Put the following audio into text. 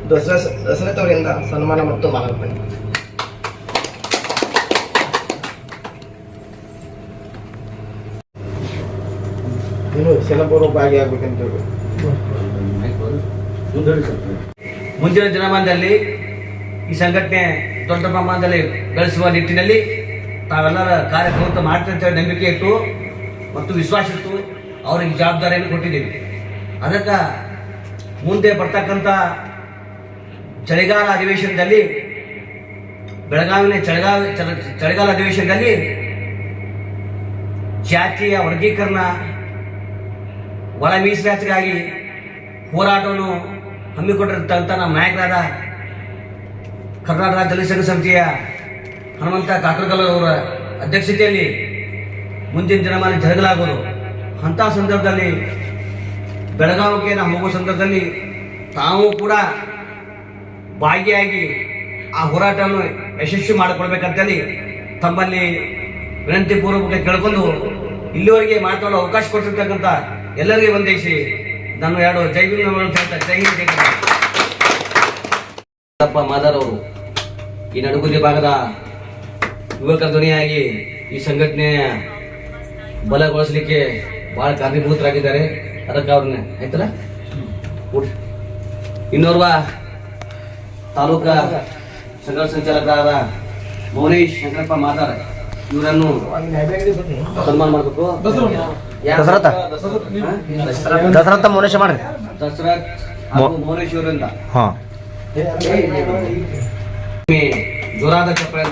ದಸರಥ್ ಅವರಿಂದ ಸನ್ಮಾನ ಮತ್ತು ಮಾಲಾರ್ಪಣೆ. ಇನ್ನು ಸೆನಪೂರ್ವ ಭಾಗಿಯಾಗಬೇಕಂತ ಹೇಳಿ ಮುಂದಿನ ದಿನಮಾನದಲ್ಲಿ ಈ ಸಂಘಟನೆ ದೊಡ್ಡ ಪ್ರಮಾಣದಲ್ಲಿ ಬೆಳೆಸುವ ನಿಟ್ಟಿನಲ್ಲಿ ತಾವೆಲ್ಲರ ಕಾರ್ಯಕ್ರಮ ಮಾಡ್ತಂತ ನಂಬಿಕೆ ಇಟ್ಟು ಮತ್ತು ವಿಶ್ವಾಸ ಇಟ್ಟು ಅವರಿಗೆ ಜವಾಬ್ದಾರಿಯನ್ನು ಕೊಟ್ಟಿದ್ದೀವಿ. ಅದಕ್ಕೆ ಮುಂದೆ ಬರ್ತಕ್ಕಂಥ ಚಳಿಗಾಲ ಅಧಿವೇಶನದಲ್ಲಿ ಬೆಳಗಾವಿನ ಚಳಿಗಾಲ ಅಧಿವೇಶನದಲ್ಲಿ ಜಾತಿಯ ವರ್ಗೀಕರಣ ಒಳ ಮೀಸಲಾತಿಗಾಗಿ ಹೋರಾಟವನ್ನು ಹಮ್ಮಿಕೊಂಡಿರ್ತಕ್ಕಂಥ ನಮ್ಮ ನಾಯಕರಾದ ಕರ್ನಾಟಕ ರಾಜ್ಯ ದಲಿತ ಸಂಘ ಸಮಿತಿಯ ಹನುಮಂತ ಕಾಕರಗಲ್ ಅವರ ಅಧ್ಯಕ್ಷತೆಯಲ್ಲಿ ಮುಂದಿನ ದಿನಮಾನ ಜರುಗಲಾಗುವುದು. ಅಂಥ ಸಂದರ್ಭದಲ್ಲಿ ಬೆಳಗಾವಿಗೆ ನಾವು ಹೋಗುವ ಸಂದರ್ಭದಲ್ಲಿ ತಾವು ಕೂಡ ಭಾಗಿಯಾಗಿ ಆ ಹೋರಾಟವನ್ನು ಯಶಸ್ವಿ ಮಾಡಿಕೊಳ್ಬೇಕಂತೇಳಿ ತಮ್ಮಲ್ಲಿ ವಿನಂತಿ ಪೂರ್ವಕ ಕೇಳಿಕೊಂಡು ಇಲ್ಲಿವರೆಗೆ ಮಾತನಾಡಲು ಅವಕಾಶ ಕೊಟ್ಟಿರ್ತಕ್ಕಂಥ ಎಲ್ಲರಿಗೆ ವಂದಿಸಿ ನಾನು ಎರಡು ಜೈ ಭೀಮ್ ಅಂತ ಹೇಳ್ತಾ ಜೈ ಹಿಂದ್ ಜೈ ಕರ್ನಾಟಕ. ಮಾದಾರ್ ಅವರು ಈ ನಡುಗುದಿ ಭಾಗದ ಯುವಕರ ಧ್ವನಿಯಾಗಿ ಈ ಸಂಘಟನೆಯ ಬಲಗೊಳಿಸಲಿಕ್ಕೆ ಬಹಳ ಕಾರಣೀಭೂತರಾಗಿದ್ದಾರೆ. ಅದಕ್ಕೆ ಅವ್ರನ್ನ ಆಯ್ತಲ್ಲ. ಇನ್ನೋರ್ವ ತಾಲೂಕಾ ಸಂಘ ಸಂಚಾಲಕರಾದ ಮೌನೇಶ್ ಶಂಕರಪ್ಪ ಮಾದಾರ್ ಇವರನ್ನು ಸನ್ಮಾನ ಮಾಡಬೇಕು. ದಸರಥ ಮೌನೇಶ ಮಾಡ್ರಿ. ದಸರಥ್ ಮೌನೇಶ್ ಇವರಿಂದ ಜೋರಾದ ಚಪ್ಪಾಳೆ